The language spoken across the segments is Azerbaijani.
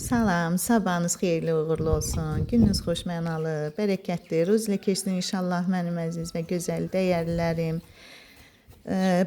Salam, sabahınız xeyirli uğurlu olsun. Gününüz xoşmənalı, bərəkətli, ruzlə keçsin inşallah mənim əziz və gözəl dəyərlilərim.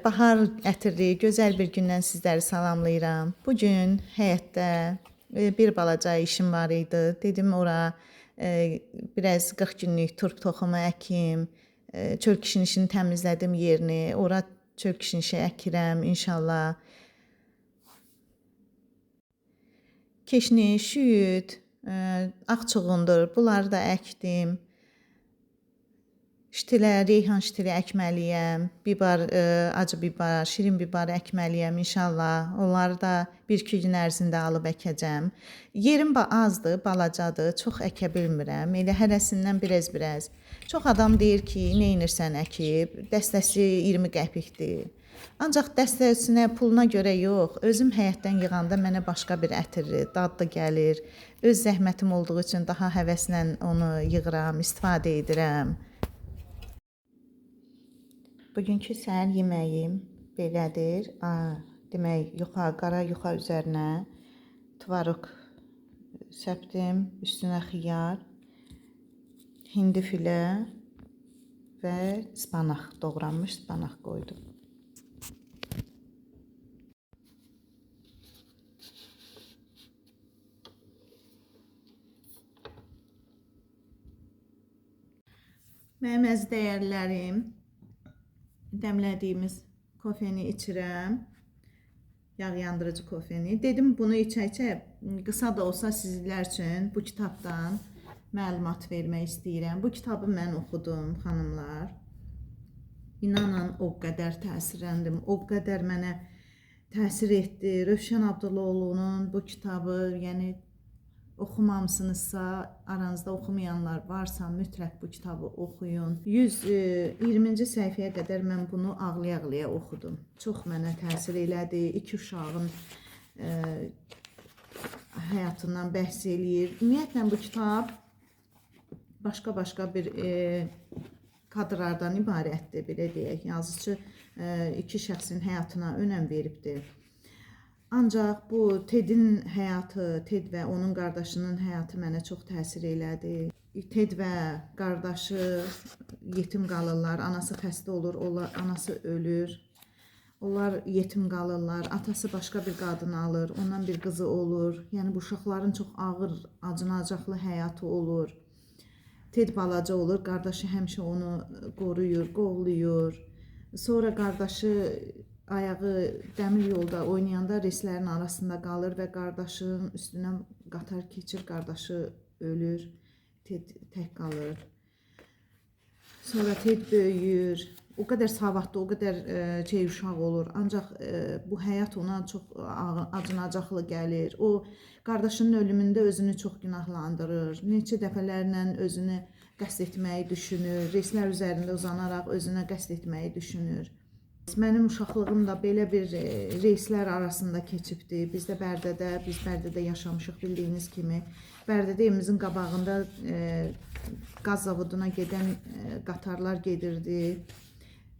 Bahar ətirli, gözəl bir gündən sizləri salamlayıram. Bu gün həyətdə bir balaca işim var idi. Dedim ora biraz 40 günlük turp toxumu əkim. Çöl kişnişini təmizlədim yerini. Ora çöl kişnişi əkirəm inşallah. Keşniş, şüyüd, ağçuğundur. Bunları da əkdim. Ştilə, reyhan ştili əkməliyəm. Bibar, acı bibar, şirin bibar əkməliyəm inşallah. Onları da 1-2 gün ərzində alıb əkəcəm. Yerim azdır, balacadır. Çox əkə bilmirəm. Elə hərəsindən biraz. Çox adam deyir ki, nə edirsən əkib? Dəstəsi 20 qəpikdir. Ancaq dəstəsinə, puluna görə yox, özüm həyətdən yığanda mənə başqa bir ətirli, dadlı gəlir. Öz zəhmətim olduğu üçün daha həvəslə onu yığıram, istifadə edirəm. Bugünkü səhər yeməyim belədir. Demək, qara yuxa üzərinə tvarok səpdim, üstünə xiyar, hindi filə və spanaq, doğranmış spanaq qoydum. Mənim əziz dəyərlərim, dəmlədiyimiz kofeni içirəm. Yağ yandırıcı kofeni. Dedim bunu içə-içə qısa da olsa sizlər üçün bu kitabdan məlumat vermək istəyirəm. Bu kitabı mən oxudum, xanımlar. İnanın o qədər təsirləndim, o qədər mənə təsir etdi. Rövşən Abdullaoğlu'nun bu kitabı, yəni oxumamısınızsa, aranızda oxumayanlar varsa mütləq bu kitabı oxuyun. 120-ci səhifəyə qədər mən bunu ağlaya-ağlaya oxudum. Çox mənə təsir elədi. 2 uşağın həyatından bəhs eləyir. Ümumiyyətlə bu kitab başqa bir kadrlardan ibarətdir, belə deyək. Yazıcı 2 şəxsin həyatına önəm veribdir. Ancaq bu Ted'in həyatı, Ted və onun qardaşının həyatı mənə çox təsir elədi. Ted və qardaşı yetim qalırlar, anası xəstə olur, anası ölür. Onlar yetim qalırlar, atası başqa bir qadın alır, ondan bir qızı olur. Yəni bu uşaqların çox ağır, acınacaqlı həyatı olur. Ted balaca olur, qardaşı həmişə onu qoruyur, qovluyur. Sonra qardaşı ayağı dəmir yolda oynayanda reyslərin arasında qalır və qardaşın üstünə qatar keçir, qardaşı ölür, Ted tək qalır. Sonra Ted böyüyür, o qədər savadlı, o qədər uşaq olur. Ancaq bu həyat ona çox acınacaqlı gəlir. O qardaşının ölümündə özünü çox günahlandırır. Neçə dəfələrlə özünü qəsd etməyi düşünür, reyslər üzərində uzanaraq özünə qəsd etməyi düşünür. Mənim uşaqlığım da belə bir reyslər arasında keçibdi. Biz Bərdədə yaşamışıq bildiyiniz kimi. Bərdədə evimizin qabağında qaz zavoduna gedən qatarlar gedirdi.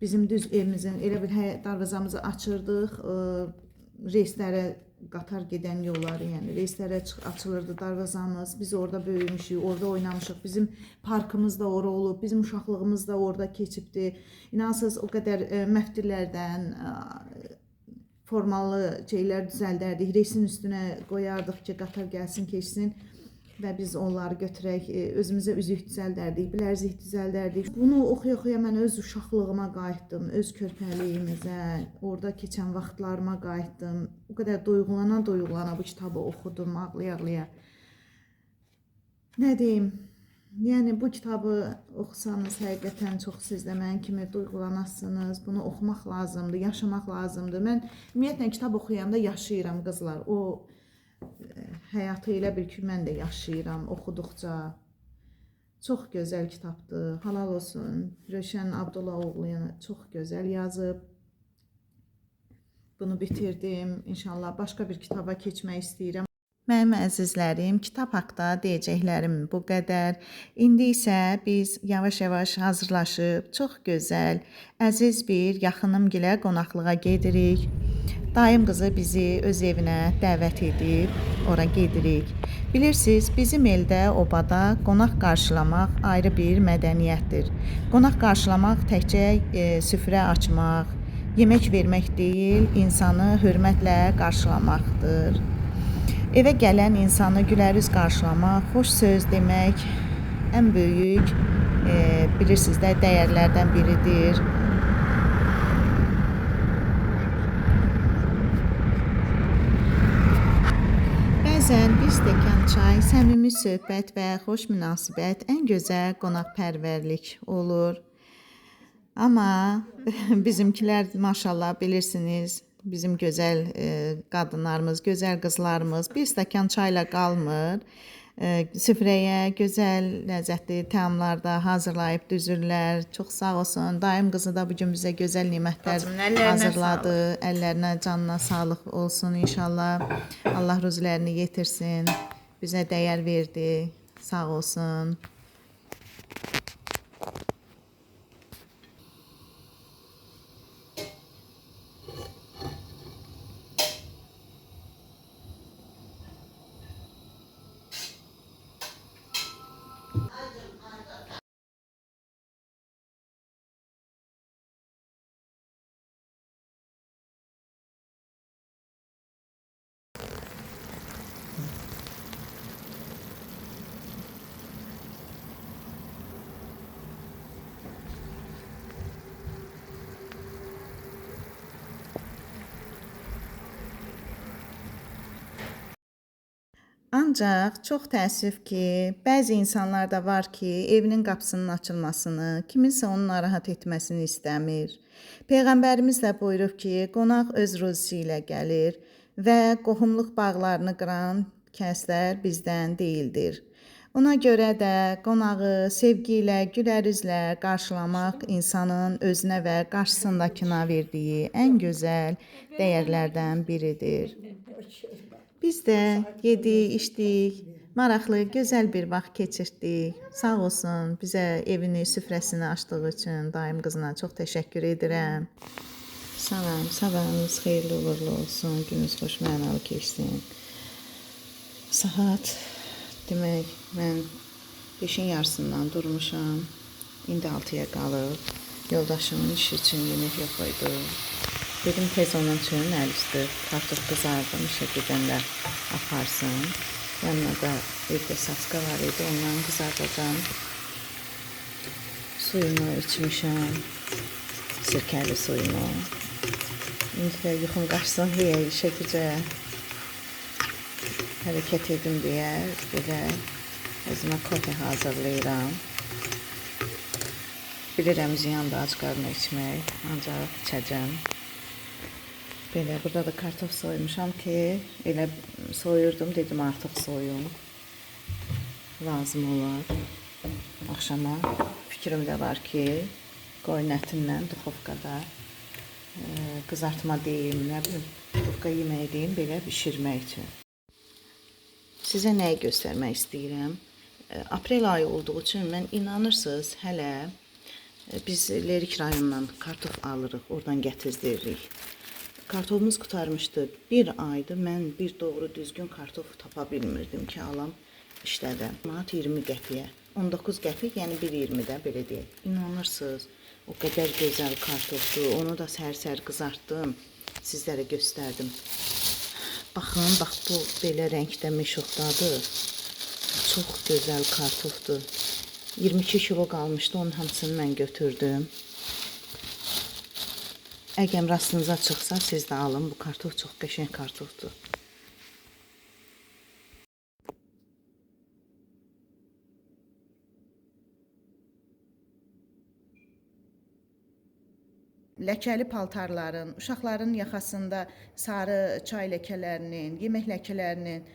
Bizim düz evimizin elə bir darvazamızı açırdıq, reyslərə, qatar gedən yolları, yəni reyslərə açılırdı darvazamız. Biz orada böyümüşük, orada oynamışıq. Bizim parkımız da ora olub, bizim uşaqlığımız da orada keçibdi. İnansız o qədər məftillərdən formalı şeylər düzəldərdik. Reysin üstünə qoyardıq ki, qatar gəlsin, keçsin. Və biz onları götürək, özümüzə üzük düzəldərdik, bilərzik düzəldərdik. Bunu oxuya-oxuya mən öz uşaqlığıma qayıtdım, öz körpəliyimizə, orada keçən vaxtlarıma qayıtdım. O qədər doyğulana bu kitabı oxudum, ağlaya-ağlaya. Nə deyim? Yəni bu kitabı oxusanız həqiqətən çox siz də mənim kimi duyğulanasınız. Bunu oxumaq lazımdır, yaşamaq lazımdır. Mən ümumiyyətlə kitab oxuyanda yaşayıram qızlar. O həyatı elə bil ki, mən də yaşayıram oxuduqca. Çox gözəl kitabdır, halal olsun. Rövşən Abdullaoğlu'ya çox gözəl yazıb. Bunu bitirdim. İnşallah başqa bir kitaba keçmək istəyirəm. Mənim əzizlərim, kitab haqda deyəcəklərim bu qədər. İndi isə biz yavaş-yavaş hazırlaşıb çox gözəl, əziz bir yaxınımgilə qonaqlığa gedirik. Dayım qızı bizi öz evinə dəvət edib, ora gedirik. Bilirsiniz, bizim eldə, obada qonaq qarşılamaq ayrı bir mədəniyyətdir. Qonaq qarşılamaq təkcə süfrə açmaq, yemək vermək deyil, insanı hörmətlə qarşılamaqdır. Evə gələn insanı gülərüz qarşılamaq, xoş söz demək ən böyük, bilirsiniz də, dəyərlərdən biridir. Bəzən bir stəkan çay, səmimi söhbət və xoş münasibət ən gözəl qonaqpərvərlik olur. Amma bizimkilər maşallah bilirsiniz, bizim gözəl qadınlarımız, gözəl qızlarımız bir stəkan çayla qalmır. Süfrəyə gözəl, ləzzətli təamlar da hazırlayıb düzürlər. Çox sağ olsun. Dayım qızı da bu gün bizə gözəl nemətlər hazırladı. Əllərinə, canına sağlıq olsun inşallah. Allah ruzilərini yetirsin. Bizə dəyər verdi. Sağ olsun. Ancaq çox təəssüf ki, bəzi insanlar da var ki, evinin qapısının açılmasını, kiminsə onu narahat etməsini istəmir. Peyğəmbərimiz də buyurub ki, qonaq öz ruzisi ilə gəlir və qohumluq bağlarını qıran kəslər bizdən deyildir. Ona görə də qonağı sevgi ilə, gülər üzlə qarşılamaq insanın özünə və qarşısındakına verdiyi ən gözəl dəyərlərdən biridir. Biz də yedik, içdik, maraqlı, gözəl bir vaxt keçirdik. Sağ olsun, bizə evini, süfrəsini açdığı üçün dayım qızına çox təşəkkür edirəm. Salam, sabahınız xeyirli uğurlu olsun, gününüz xoş mənalı keçsin. Saat, demək, mən 5-in yarısından durmuşam, indi 6-ya qalıb. Yoldaşımın işi üçün yemək yox idi. Dedim tez onun üçün əl üstü kartof qızardım, işə gedənlər aparsın. Yanına da evdə saska var idi, ondan qızardacağım. Suyunu içmişəm, sirkəli suyunu. İndi də yuxum qaçsın deyə, işə gücə hərəkət edim deyə belə özümə kofe hazırlayıram. Bilirəm ziyandır ac qarnına içmək, ancaq içəcəm. Belə, burada da kartof soymuşam ki, elə soyurdum, dedim artıq soyum. Lazım olar. Axşama fikrim də var ki, qoyun ətindən duxovkada qızartma deyim, nə bilim, duxovka yeməyi deyim, belə bişirmək üçün. Sizə nəyi göstərmək istəyirəm? Aprel ayı olduğu üçün mən inanırsınız, hələ biz Lerik rayonundan kartof alırıq, oradan gətirdiririk. Kartofumuz qutarmışdı. Bir aydır mən bir doğru düzgün kartof tapa bilmirdim ki, alam işlədim. Manat 20 qəpiyə, 19 qəpik, yəni 1.20-də belə deyək. İnanırsınız, o qədər gözəl kartofdur. Onu da səhər-səhər qızartdım, sizlərə göstərdim. Baxın, bax bu belə rəngdə meşoqdadır. Çox gözəl kartofdur. 22 kilo qalmışdı, onun hamısını mən götürdüm. Əgər rastınıza çıxsa, siz də alın. Bu kartof çox qəşəng kartofdur. Ləkəli paltarların, uşaqların yaxasında sarı çay ləkələrinin, yemək ləkələrinin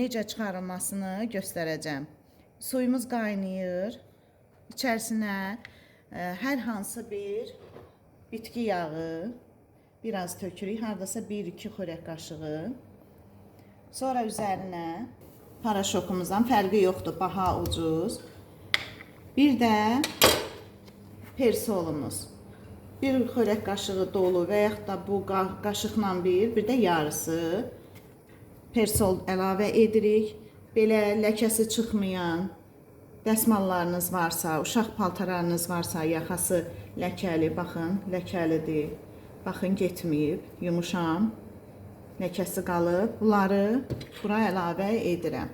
necə çıxarılmasını göstərəcəm. Suyumuz qaynayır. İçərisinə hər hansı bir bitki yağı biraz tökürük, hardasa 1-2 xörək qaşığı. Sonra üzərinə paraşokumuzdan, fərqi yoxdur, baha, ucuz. Bir də persolumuz. bir xörək qaşığı dolu və yaxud da bu qaşıqla bir də yarısı persol əlavə edirik. Belə ləkəsi çıxmayan dəsmallarınız varsa, uşaq paltarlarınız varsa, yaxası ləkəli, baxın, ləkəlidir. Baxın, getməyib, yumuşam, ləkəsi qalıb. Bunları bura əlavə edirəm.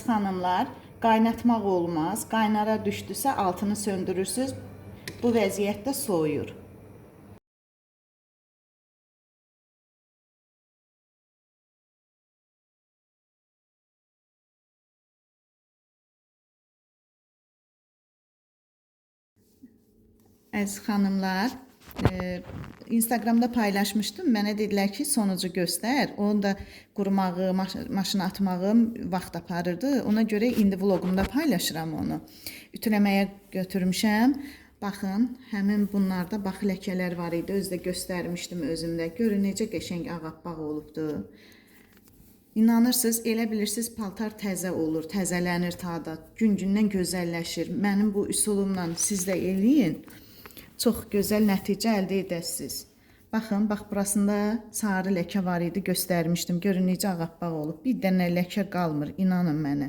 Xanımlar, qaynatmaq olmaz. Qaynara düşdüsə altını söndürürsünüz. Bu vəziyyətdə soyur. Əziz xanımlar, Instagramda paylaşmışdım. Mənə dedilər ki, sonucu göstər. Onun da qurumağı, maşına atmağım vaxt aparırdı. Ona görə indi vloqumda paylaşıram onu. Ütüləməyə götürmüşəm. Baxın, həmin bunlarda bax ləkələr var idi. Özdə göstərmişdim özümdə. Görün necə qəşəng ağappaq olubdu. İnanırsınız, elə bilirsiniz paltar təzə olur, təzələnir tada. Gün-gündən gözəlləşir. Mənim bu üsulumla siz də eləyin. Çox gözəl nəticə əldə edəsiniz. Baxın, bax burasında sarı ləkə var idi, göstərmişdim. Görün necə ağappaq olub. Bir dənə ləkə qalmır, inanın mənə.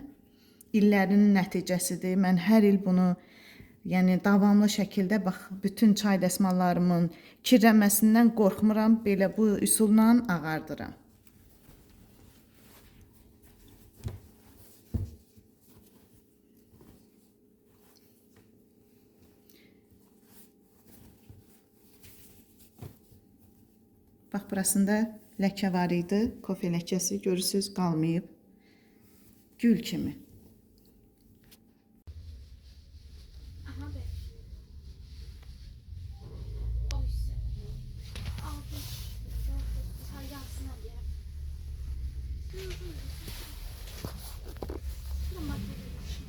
İllərinin nəticəsidir. Mən hər il bunu, yəni davamlı şəkildə bax bütün çay dəsmallarımın kirlənməsindən qorxmuram. Belə bu üsulla ağardıram. Bax, burasında ləkə var idi, kofe ləkəsi, görürsünüz, qalmayıb. Gül kimi.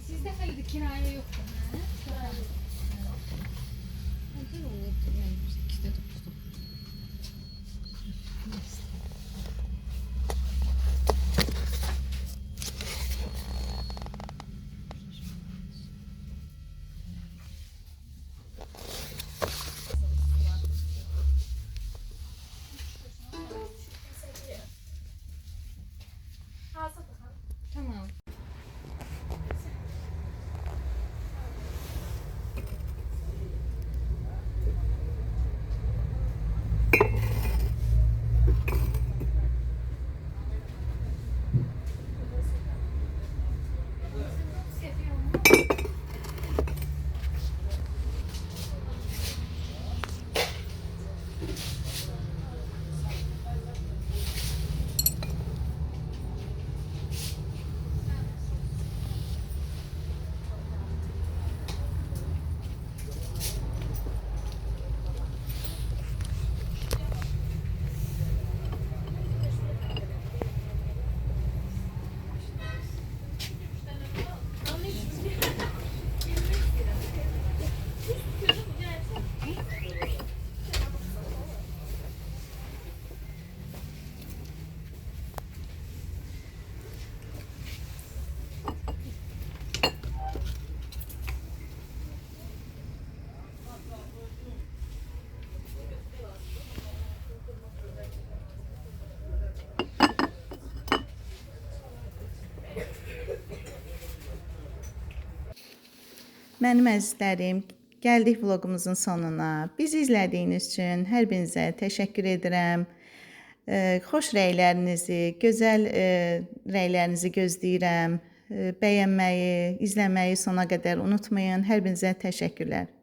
Sizde kalede kiraya yok. Tamam. Mənim əzizlərim, gəldik vloqumuzun sonuna. Bizi izlədiyiniz üçün hər birinizə təşəkkür edirəm. Xoş rəylərinizi, gözəl rəylərinizi gözləyirəm. Bəyənməyi, izləməyi sona qədər unutmayın. Hər birinizə təşəkkürlər.